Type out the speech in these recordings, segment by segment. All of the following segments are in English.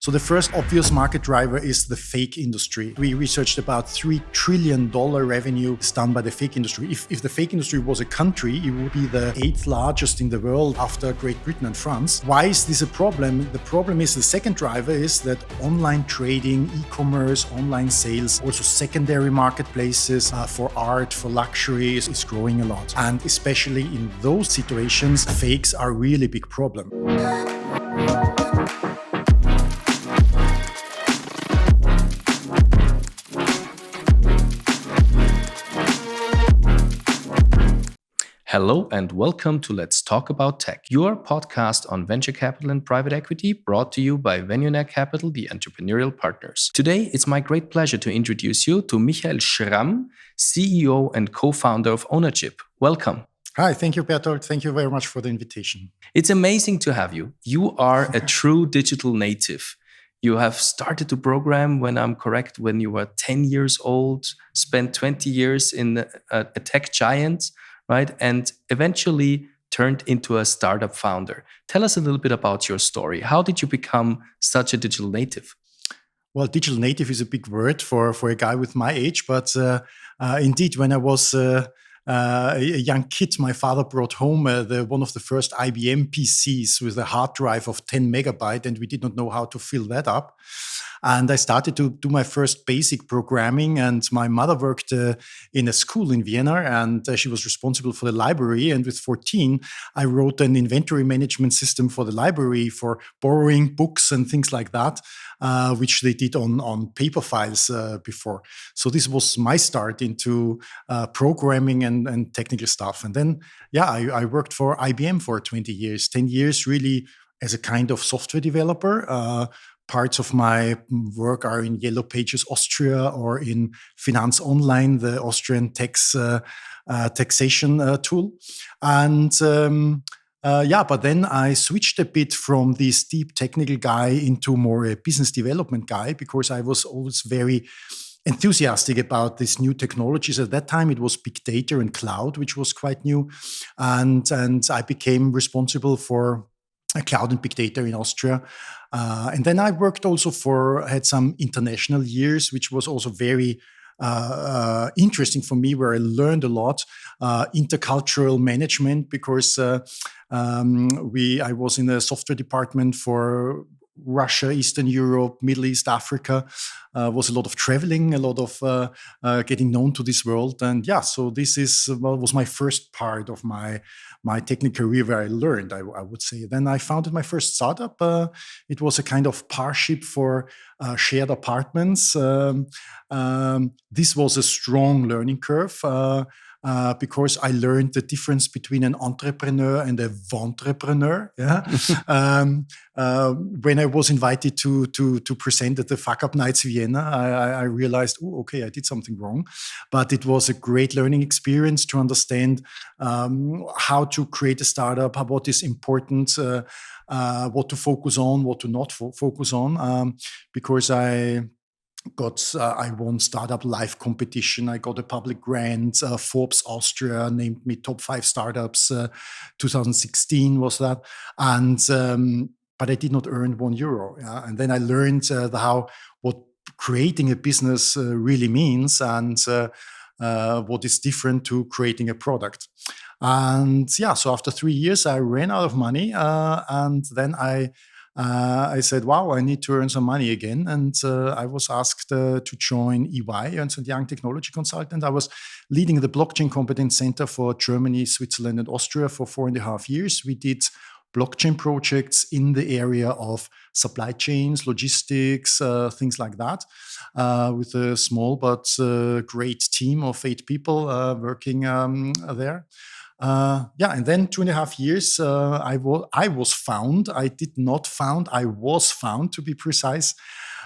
So the first obvious market driver is the fake industry. We researched about $3 trillion revenue is done by the fake industry. If the fake industry was a country, it would be the 8th largest in the world after Great Britain and France. Why is this a problem? The problem is the second driver is that online trading, e-commerce, online sales, also secondary marketplaces for art, for luxury is growing a lot. And especially in those situations, fakes are a really big problem. Hello and welcome to Let's Talk About Tech, your podcast on venture capital and private equity, brought to you by Venionaire Capital, the entrepreneurial partners. Today, it's my great pleasure to introduce you to Michael Schramm, CEO and co-founder of OwnerChip. Welcome. Hi, thank you, Berthold. Thank you very much for the invitation. It's amazing to have you. You are a true digital native. You have started to program, when I'm correct, when you were 10 years old, spent 20 years in a tech giant, right? And eventually turned into a startup founder. Tell us a little bit about your story. How did you become such a digital native? Well, digital native is a big word for a guy with my age, but indeed, when I was a young kid, my father brought home one of the first IBM PCs with a hard drive of 10 megabyte, and we did not know how to fill that up. And I started to do my first basic programming, and my mother worked in a school in Vienna, and she was responsible for the library. And with 14, I wrote an inventory management system for the library for borrowing books and things like that, which they did on paper files before. So this was my start into programming and technical stuff. And then, I worked for IBM for 20 years, 10 years really as a kind of software developer. Parts of my work are in Yellow Pages Austria or in Finanz Online, the Austrian taxation tool. And but then I switched a bit from this deep technical guy into more a business development guy, because I was always very enthusiastic about these new technologies. At that time, it was big data and cloud, which was quite new. And I became responsible for cloud and big data in Austria. And then I worked also had some international years, which was also very interesting for me, where I learned a lot, intercultural management, because I was in the software department for Russia, Eastern Europe, Middle East, Africa. Was a lot of traveling, a lot of getting known to this world. And so this was my first part of my technical career, where I learned, I would say. Then I founded my first startup. It was a kind of Parship for shared apartments. This was a strong learning curve. Because I learned the difference between an entrepreneur and a ventrepreneur. When I was invited to present at the Fuck Up Nights Vienna, I realized, I did something wrong. But it was a great learning experience to understand how to create a startup, what is important, what to focus on, what to not focus on, because I won Startup Life competition. I got a public grant. Forbes Austria named me top 5 startups. 2016 was that. And but I did not earn €1. And then I learned what creating a business really means, and what is different to creating a product. And so after 3 years, I ran out of money, and then I said, wow, I need to earn some money again. And I was asked to join EY, Ernst & Young Technology Consultant. I was leading the Blockchain Competence Center for Germany, Switzerland, and Austria for 4.5 years. We did blockchain projects in the area of supply chains, logistics, things like that, with a small but great team of 8 people working there. And then 2.5 years, I was found. I did not found. I was found, to be precise,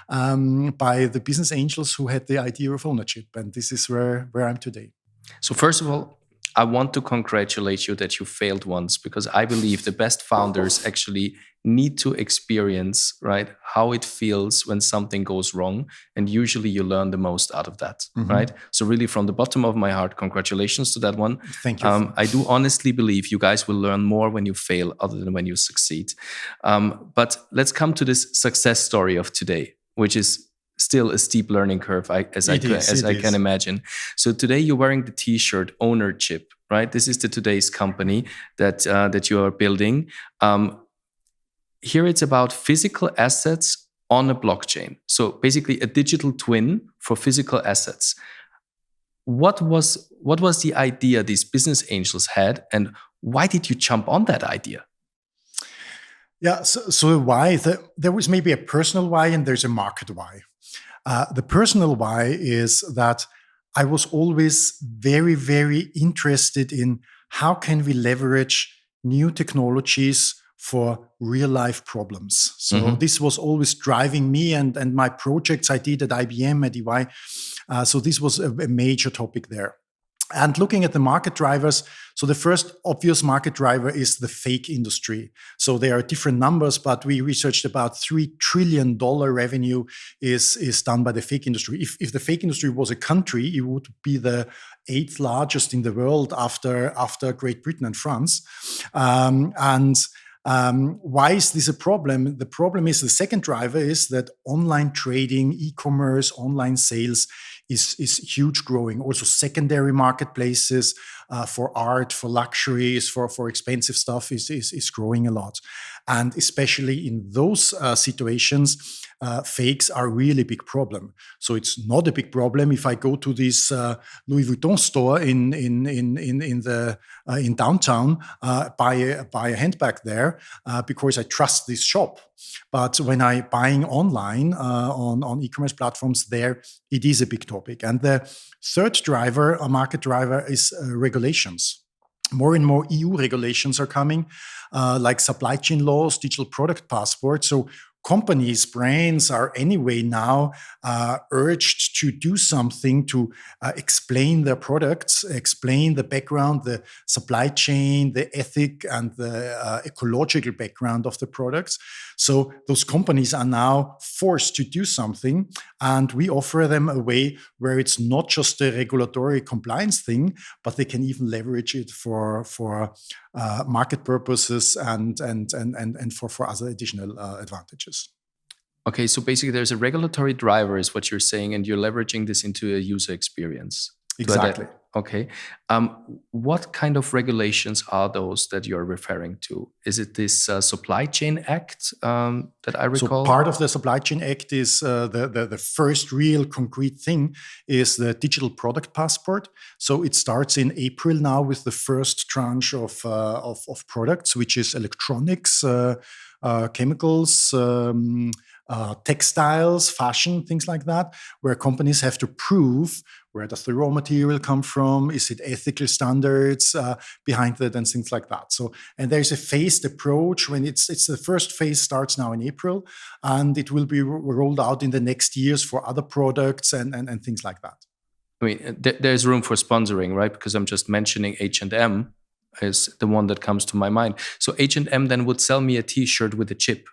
by the business angels who had the idea of OwnerChip, and this is where I'm today. So first of all, I want to congratulate you that you failed once, because I believe the best founders actually need to experience, right, how it feels when something goes wrong. And usually you learn the most out of that, right? So really, from the bottom of my heart, congratulations to that one. Thank you. I do honestly believe you guys will learn more when you fail other than when you succeed. But let's come to this success story of today, which is still a steep learning curve, as I can imagine. So today you're wearing the T-shirt OwnerChip, right? This is the today's company that you are building. Here it's about physical assets on a blockchain. So basically a digital twin for physical assets. What was the idea these business angels had, and why did you jump on that idea? Yeah, so why? There was maybe a personal why and there's a market why. The personal why is that I was always very, very interested in how can we leverage new technologies for real life problems. So this was always driving me and my projects I did at IBM, at EY. So this was a major topic there. And looking at the market drivers, so the first obvious market driver is the fake industry. So there are different numbers, but we researched about $3 trillion revenue is done by the fake industry. If the fake industry was a country, it would be the 8th largest in the world after Great Britain and France. Why is this a problem? The problem is, the second driver is that online trading, e-commerce, online sales is huge growing. Also secondary marketplaces for art, for luxuries, for expensive stuff is growing a lot. And especially in those situations, fakes are really a big problem. So it's not a big problem if I go to this Louis Vuitton store in downtown, buy a handbag there because I trust this shop. But when I buying online on e-commerce platforms, there it is a big topic. And the third driver, a market driver, is regulations. More and more EU regulations are coming, like supply chain laws, digital product passports. So companies, brands are anyway now urged to do something to explain their products, explain the background, the supply chain, the ethic, and the ecological background of the products. So those companies are now forced to do something, and we offer them a way where it's not just a regulatory compliance thing, but they can even leverage it for market purposes and for other additional advantages. Okay, so basically there's a regulatory driver is what you're saying, and you're leveraging this into a user experience. Exactly. Okay. What kind of regulations are those that you're referring to? Is it this Supply Chain Act that I recall? So part of the Supply Chain Act is the first real concrete thing is the digital product passport. So it starts in April now with the first tranche of products, which is electronics, chemicals, textiles, fashion, things like that, where companies have to prove where does the raw material come from, is it ethical standards behind it, and things like that. So, and there's a phased approach. When it's the first phase starts now in April, and it will be rolled out in the next years for other products and things like that. I mean, there's room for sponsoring, right? Because I'm just mentioning H&M is the one that comes to my mind. So H&M then would sell me a T-shirt with a chip.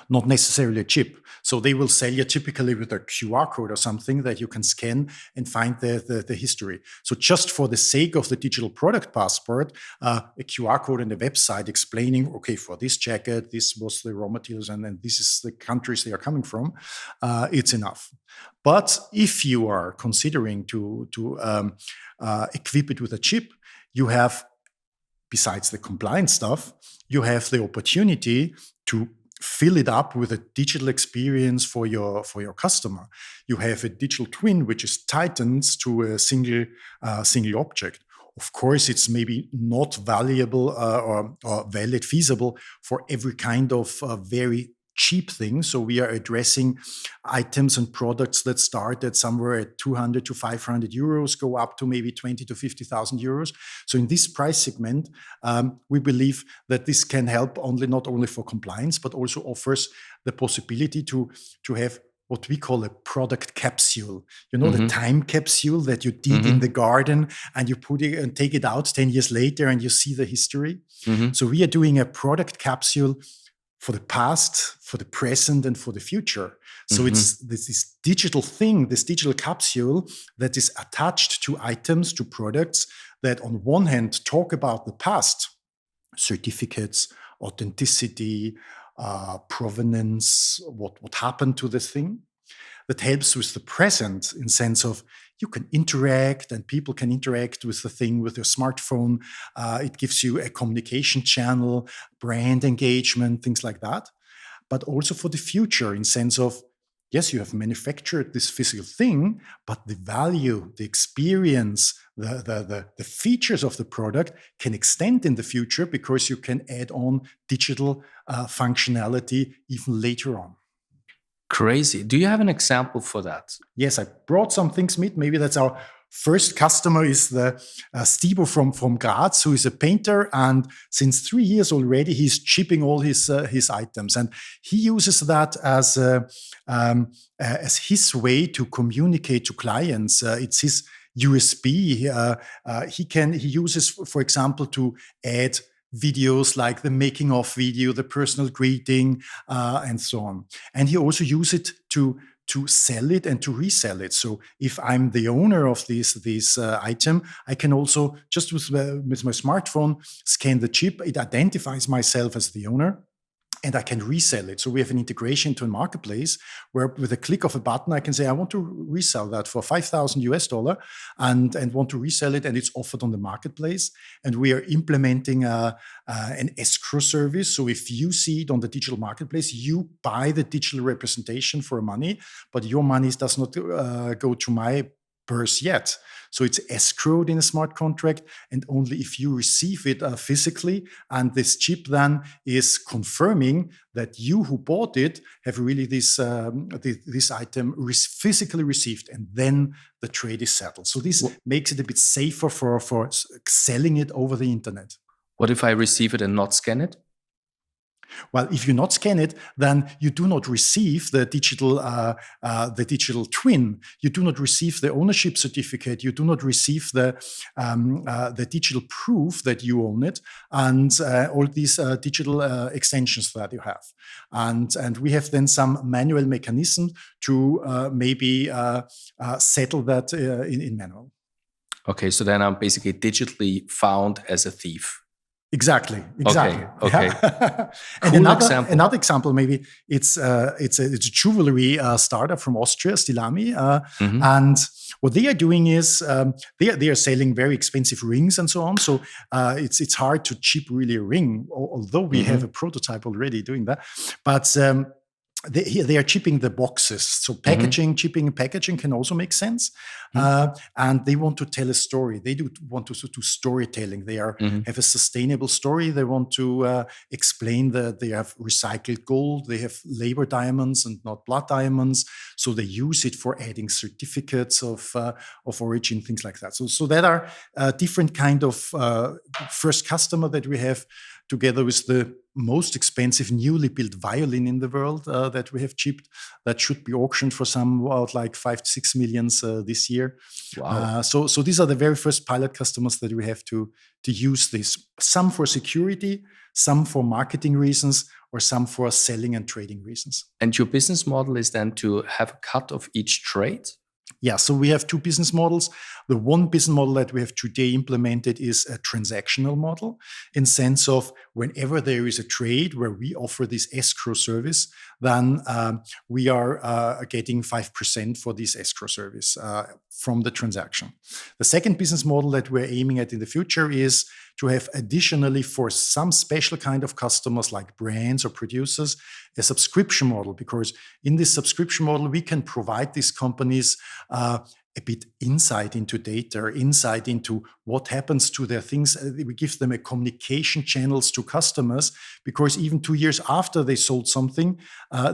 Not necessarily a chip. So they will sell you typically with a QR code or something that you can scan and find the history. So just for the sake of the digital product passport, a QR code and a website explaining, okay, for this jacket, this was the raw materials, and then this is the countries they are coming from, it's enough. But if you are considering to equip it with a chip, you have, besides the compliance stuff, you have the opportunity to fill it up with a digital experience for your customer. You have a digital twin which is tightened to a single object. Of course, it's maybe not valuable or valid, feasible for every kind of very cheap thing. So we are addressing items and products that start at somewhere at 200 to 500 euros, go up to maybe 20 to 50,000 euros. So in this price segment, we believe that this can help not only for compliance, but also offers the possibility to have what we call a product capsule. You know, the Mm-hmm. time capsule that you did in the garden, and you put it and take it out 10 years later and you see the history. Mm-hmm. So we are doing a product capsule for the past, for the present, and for the future. So it's this digital thing, this digital capsule that is attached to items, to products that on one hand talk about the past, certificates, authenticity, provenance, what happened to the thing. That helps with the present in sense of you can interact and people can interact with the thing with your smartphone. It gives you a communication channel, brand engagement, things like that. But also for the future in sense of, yes, you have manufactured this physical thing, but the value, the experience, the features of the product can extend in the future because you can add on digital functionality even later on. Crazy. Do you have an example for that? Yes, I brought some things with. Maybe that's our first customer is the Stibo from Graz, who is a painter, and since 3 years already, he's shipping all his items, and he uses that as his way to communicate to clients. It's his USB. He uses, for example, to add videos like the making of video, the personal greeting, and so on. And he also uses it to sell it and to resell it. So if I'm the owner of this item, I can also just with my smartphone scan the chip. It identifies myself as the owner, and I can resell it. So we have an integration to a marketplace where with a click of a button, I can say, I want to resell that for $5,000 and want to resell it. And it's offered on the marketplace. And we are implementing an escrow service. So if you see it on the digital marketplace, you buy the digital representation for money, but your money does not go to my purse yet. So it's escrowed in a smart contract, and only if you receive it physically, and this chip then is confirming that you who bought it have really this item physically received, and then the trade is settled. So this makes it a bit safer for selling it over the internet. What if I receive it and not scan it? Well, if you not scan it, then you do not receive the digital twin. You do not receive the ownership certificate. You do not receive the digital proof that you own it, and all these digital extensions that you have. And we have then some manual mechanism to maybe settle that in manual. Okay, so then I'm basically digitally found as a thief. Exactly. Okay. Yeah. And Cool another example, maybe it's a jewelry startup from Austria, Stilami, and what they are doing is they are selling very expensive rings and so on. So it's hard to chip really a ring, although we have a prototype already doing that, but. They are chipping the boxes. So chipping and packaging can also make sense. And they want to tell a story. They do want to do storytelling. They have a sustainable story. They want to explain that they have recycled gold. They have labor diamonds and not blood diamonds. So they use it for adding certificates of origin, things like that. So that are different kind of first customer that we have, together with the most expensive newly built violin in the world that we have shipped, that should be auctioned for somewhat like 5 to 6 millions this year. Wow. So these are the very first pilot customers that we have to use this. Some for security, some for marketing reasons, or some for selling and trading reasons. And your business model is then to have a cut of each trade? Yeah, so we have two business models. The one business model that we have today implemented is a transactional model, in sense of whenever there is a trade where we offer this escrow service, then we are getting 5% for this escrow service from the transaction. The second business model that we're aiming at in the future is to have additionally for some special kind of customers like brands or producers, a subscription model, because in this subscription model, we can provide these companies a bit insight into data, insight into what happens to their things. We give them a communication channels to customers, because even 2 years after they sold something,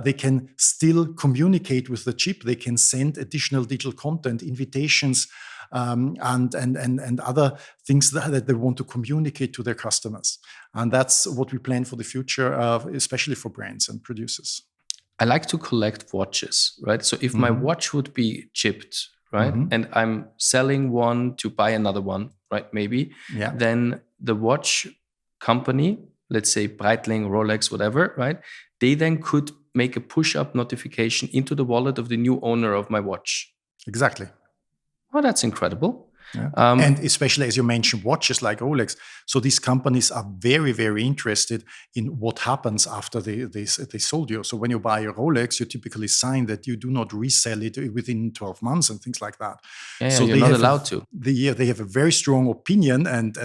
they can still communicate with the chip. They can send additional digital content, invitations, and other things that they want to communicate to their customers. And that's what we plan for the future, especially for brands and producers. I like to collect watches, right? So if my watch would be chipped, right, and I'm selling one to buy another one, right, maybe, then the watch company, let's say Breitling, Rolex, whatever, right, they then could make a push-up notification into the wallet of the new owner of my watch. Exactly. Oh, that's incredible. Yeah. And especially as you mentioned, watches like Rolex. So these companies are very, very interested in what happens after they sold you. So when you buy a Rolex, you typically sign that you do not resell it within 12 months and things like that. Yeah, so you're not allowed to. They have a very strong opinion and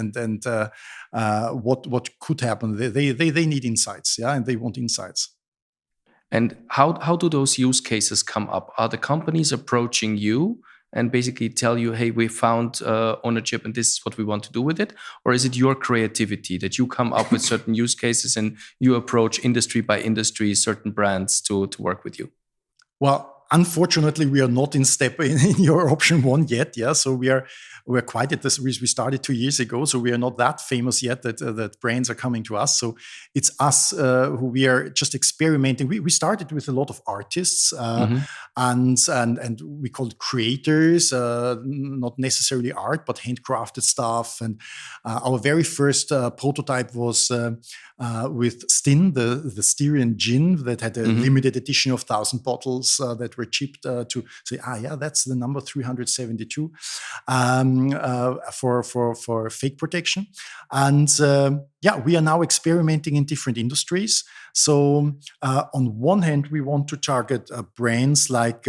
what could happen. They need insights, and they want insights. And how do those use cases come up? Are the companies approaching you and basically tell you, hey, we found OwnerChip and this is what we want to do with it? Or is it your creativity that you come up with certain use cases and you approach industry by industry, certain brands to work with you? Well, unfortunately, we are not in your option one yet. Yeah, so we're quite at this. We started 2 years ago, so we are not that famous yet that brands are coming to us. So it's us who we are just experimenting. We started with a lot of artists and we call it creators, not necessarily art, but handcrafted stuff. And our very first prototype was with Stin, the Styrian gin that had a limited edition of 1,000 bottles that were chipped to say, that's the number 372 for fake protection. And we are now experimenting in different industries. So on one hand, we want to target brands like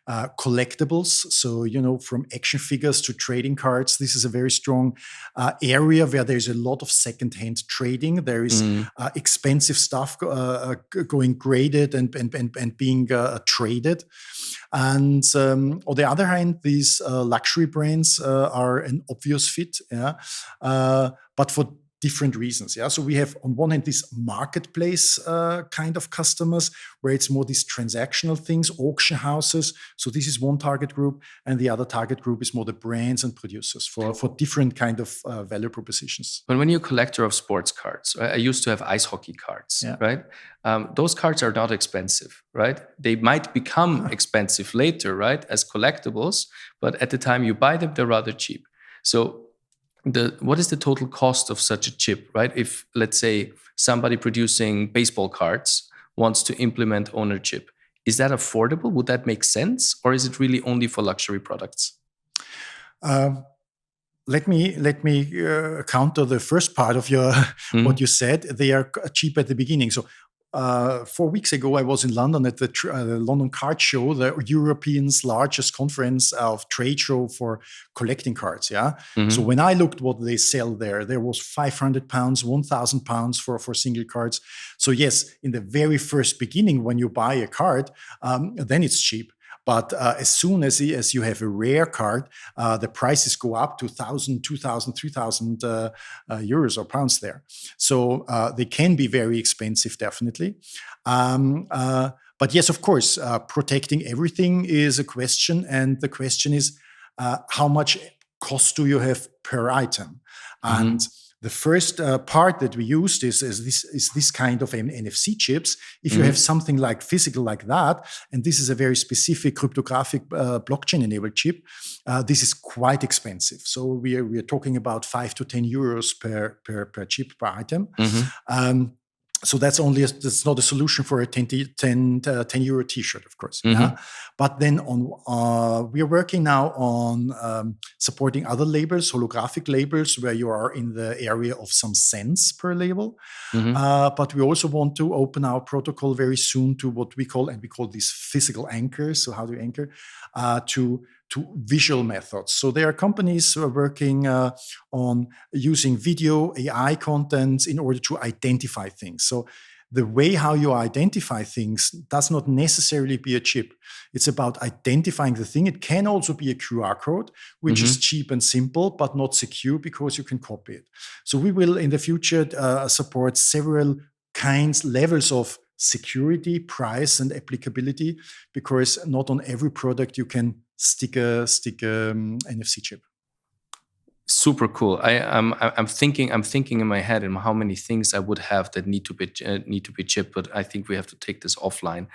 collectibles. So, from action figures to trading cards, this is a very strong area where there's a lot of secondhand trading. There is expensive stuff going graded and being traded. And on the other hand, these luxury brands are an obvious fit, but for different reasons. So we have on one hand this marketplace kind of customers where it's more these transactional things, auction houses. So this is one target group, and the other target group is more the brands and producers for different kind of value propositions. But when you're a collector of sports cards, right? I used to have ice hockey cards, right? Those cards are not expensive, right? They might become expensive later, right, as collectibles, but at the time you buy them, they're rather cheap. So what is the total cost of such a chip, right? If, let's say, somebody producing baseball cards wants to implement OwnerChip, is that affordable? Would that make sense? Or is it really only for luxury products? Let me counter the first part of your what you said. They are cheap at the beginning. So 4 weeks ago, I was in London at the London Card Show, the Europeans' largest conference of trade show for collecting cards. So when I looked what they sell there was £500, £1,000 for single cards. So yes, in the very first beginning, when you buy a card, then it's cheap. But as soon as you have a rare card, the prices go up to 1,000, 2,000, 3,000 euros or pounds there. So they can be very expensive, definitely. But yes, of course, protecting everything is a question. And the question is, how much cost do you have per item? And the first part that we used is this kind of NFC chips. If you have something like physical like that, and this is a very specific cryptographic blockchain-enabled chip, this is quite expensive. So we are talking about 5 to 10 euros per chip per item. So that's not a solution for a 10 euro t-shirt, of course. But then we are working now on supporting other labels, holographic labels, where you are in the area of some cents per label. But we also want to open our protocol very soon to what we call these physical anchors. So how do you anchor to visual methods? So there are companies who are working on using video AI content in order to identify things. So the way how you identify things does not necessarily be a chip. It's about identifying the thing. It can also be a QR code, which is cheap and simple, but not secure because you can copy it. So we will in the future support several levels of security, price, and applicability, because not on every product you can stick a NFC chip. Super cool. I'm thinking in my head and how many things I would have that need to be chipped, but I think we have to take this offline.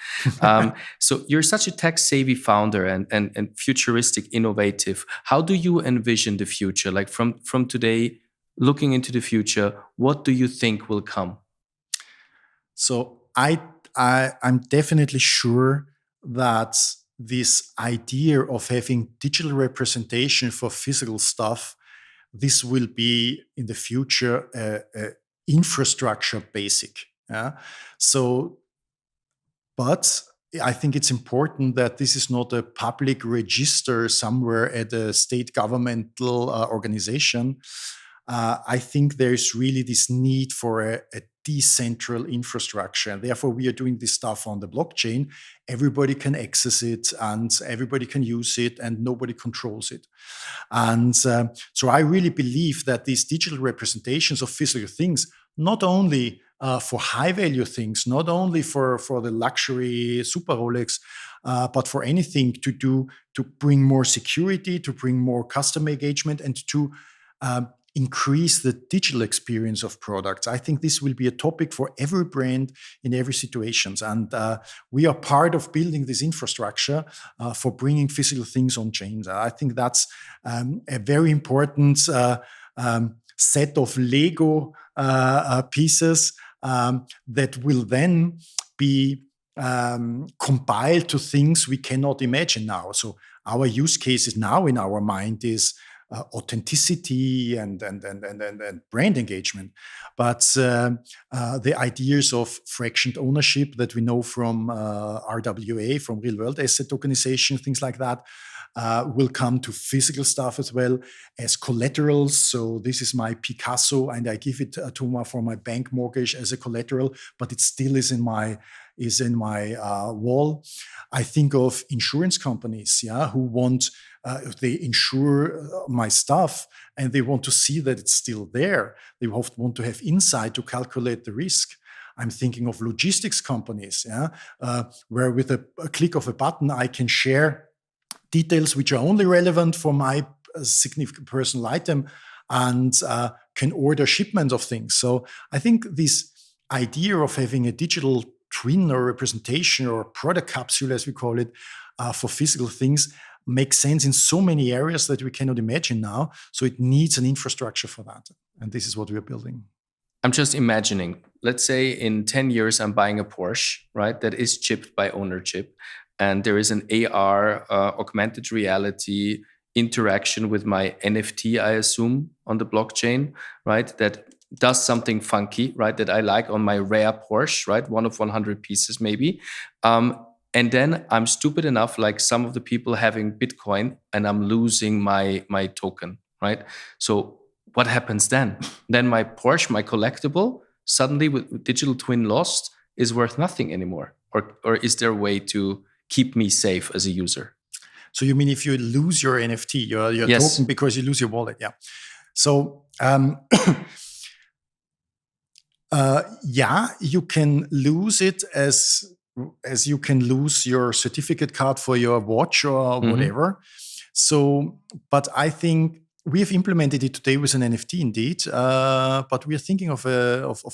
So you're such a tech savvy founder and futuristic, innovative. How do you envision the future? Like from today, looking into the future, what do you think will come? So I'm definitely sure that this idea of having digital representation for physical stuff, this will be in the future infrastructure basic. Yeah? So, but I think it's important that this is not a public register somewhere at a state governmental organization. I think there's really this need for a decentral infrastructure. And therefore, we are doing this stuff on the blockchain. Everybody can access it and everybody can use it and nobody controls it. And so I really believe that these digital representations of physical things, not only for high value things, not only for the luxury super Rolex, but for anything to bring more security, to bring more customer engagement, and to increase the digital experience of products. I think this will be a topic for every brand in every situations. And we are part of building this infrastructure for bringing physical things on chains. I think that's a very important set of Lego pieces that will then be compiled to things we cannot imagine now. So our use cases now in our mind is authenticity and brand engagement. But the ideas of fractioned ownership that we know from RWA, from real world asset tokenization, things like that, will come to physical stuff as well as collaterals. So this is my Picasso and I give it for my bank mortgage as a collateral, but it still is in my wall. I think of insurance companies, who want they insure my stuff and they want to see that it's still there. They often want to have insight to calculate the risk. I'm thinking of logistics companies, where with a click of a button, I can share details which are only relevant for my significant personal item and can order shipments of things. So I think this idea of having a digital twin or representation or product capsule, as we call it, for physical things makes sense in so many areas that we cannot imagine now. So it needs an infrastructure for that. And this is what we are building. I'm just imagining, let's say in 10 years, I'm buying a Porsche, right? That is chipped by OwnerChip. And there is an AR, augmented reality interaction with my NFT, I assume, on the blockchain, right? That does something funky, right? That I like on my rare Porsche, right? One of 100 pieces, maybe. And then I'm stupid enough, like some of the people having Bitcoin, and I'm losing my token, right? So what happens then? Then my Porsche, my collectible, suddenly with digital twin lost, is worth nothing anymore. Or is there a way to keep me safe as a user? So you mean if you lose your NFT, your Yes. token because you lose your wallet? Yeah. So you can lose it as you can lose your certificate card for your watch or whatever. So, but I think we have implemented it today with an NFT indeed, but we are thinking of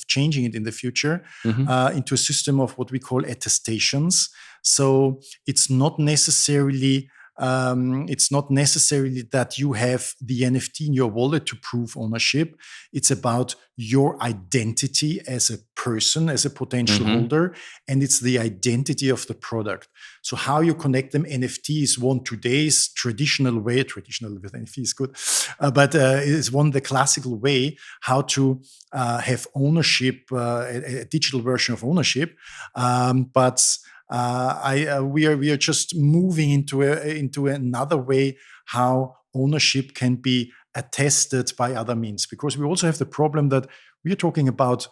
changing it in the future into a system of what we call attestations. So it's not necessarily that you have the NFT in your wallet to prove ownership. It's about your identity as a person, as a potential holder, and it's the identity of the product. So how you connect them, NFT is one today's traditional way. Traditional with NFT is good, but it's one the classical way how to have ownership, a digital version of ownership, but. We are just moving into another way how ownership can be attested by other means, because we also have the problem that we are talking about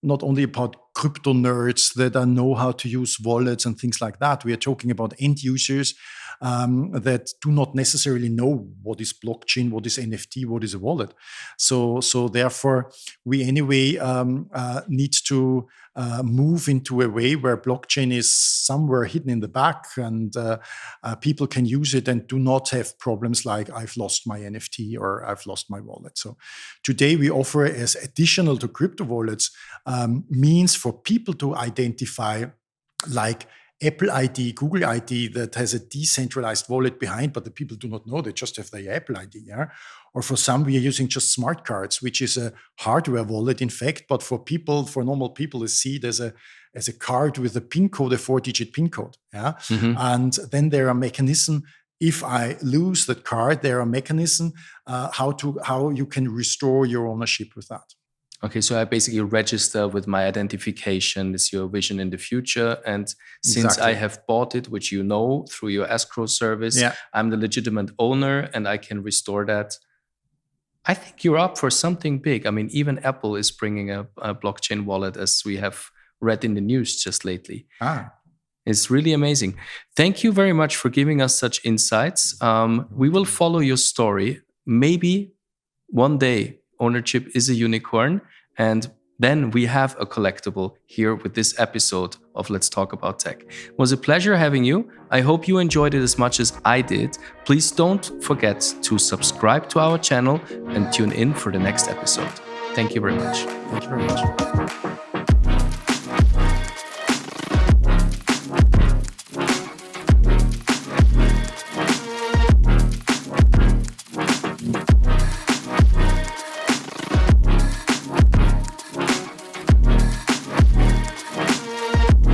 not only about crypto nerds that know how to use wallets and things like that. We are talking about end users that do not necessarily know what is blockchain, what is NFT, what is a wallet. So therefore, we anyway need to move into a way where blockchain is somewhere hidden in the back, and people can use it and do not have problems like I've lost my NFT or I've lost my wallet. So today we offer, as additional to crypto wallets, means for people to identify, like Apple ID, Google ID, that has a decentralized wallet behind, but the people do not know. They just have their Apple ID. Yeah? Or for some, we are using just smart cards, which is a hardware wallet, in fact. But for normal people, they see it as a card with a PIN code, a 4-digit PIN code. Yeah. Mm-hmm. And then there are mechanisms. If I lose that card, there are mechanisms how you can restore your ownership with that. Okay, so I basically register with my identification, is your vision in the future. And since exactly. I have bought it, which you know through your escrow service, I'm the legitimate owner and I can restore that. I think you're up for something big. I mean, even Apple is bringing a blockchain wallet, as we have read in the news just lately. It's really amazing. Thank you very much for giving us such insights. We will follow your story. Maybe one day OwnerChip is a unicorn, and then we have a collectible here with this episode of Let's Talk About Tech. It was a pleasure having you. I hope you enjoyed it as much as I did. Please don't forget to subscribe to our channel and tune in for the next episode. Thank you very much. Thank you very much.